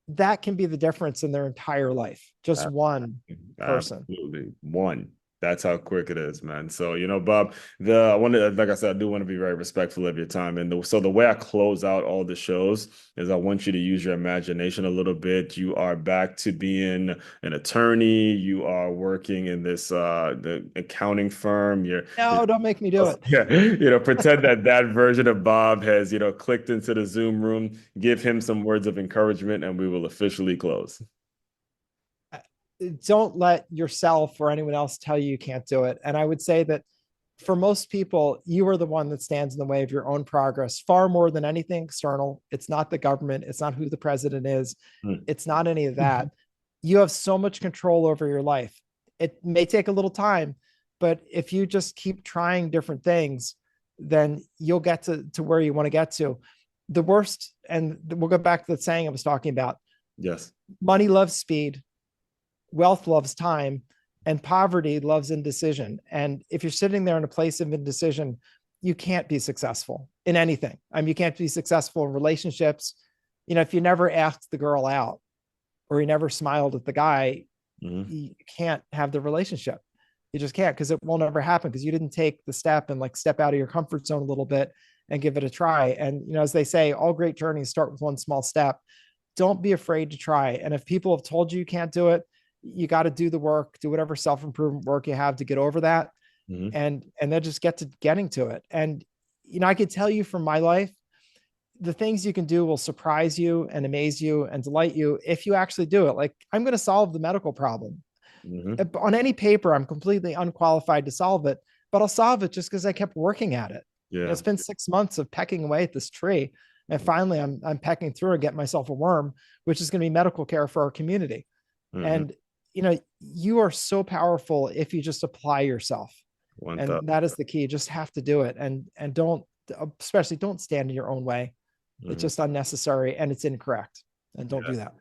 That can be the difference in their entire life. Just one person. Absolutely. One. That's how quick it is, man. So, Bob, I want to, like I said, I do want to be very respectful of your time. And so the way I close out all the shows is I want you to use your imagination a little bit. You are back to being an attorney. You are working in this the accounting firm. You're No, don't make me do it. yeah, pretend that version of Bob has, clicked into the Zoom room. Give him some words of encouragement, and we will officially close. Don't let yourself or anyone else tell you can't do it. And I would say that for most people, you are the one that stands in the way of your own progress far more than anything external. It's not the government. It's not who the president is. Hmm. It's not any of that. You have so much control over your life. It may take a little time, but if you just keep trying different things, then you'll get to where you want to get to. The worst, and we'll go back to the saying I was talking about. Yes. Money loves speed, wealth loves time, and poverty loves indecision. And if you're sitting there in a place of indecision, you can't be successful in anything. I mean, you can't be successful in relationships. If you never asked the girl out or you never smiled at the guy, you can't have the relationship. You just can't, because it will never happen, because you didn't take the step and like step out of your comfort zone a little bit and give it a try. And, as they say, all great journeys start with one small step. Don't be afraid to try. And if people have told you can't do it, you got to do the work, do whatever self-improvement work you have to get over that. And then just get to getting to it. And, I could tell you from my life, the things you can do will surprise you and amaze you and delight you if you actually do it. Like, I'm going to solve the medical problem. On any paper, I'm completely unqualified to solve it, but I'll solve it just because I kept working at it. Yeah. It's been 6 months of pecking away at this tree. And finally I'm pecking through and getting myself a worm, which is going to be medical care for our community. And, you are so powerful if you just apply yourself. And that is the key. You just have to do it. And especially don't stand in your own way. It's just unnecessary and it's incorrect. And don't do that.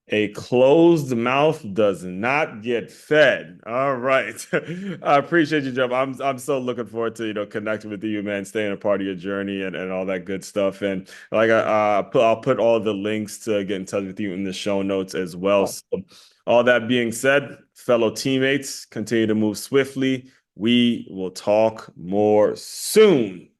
A closed mouth does not get fed. All right. I appreciate you, Jeff. I'm so looking forward to, connecting with you, man, staying a part of your journey and all that good stuff. And like I'll put all the links to get in touch with you in the show notes as well. So all that being said, fellow teammates, continue to move swiftly. We will talk more soon.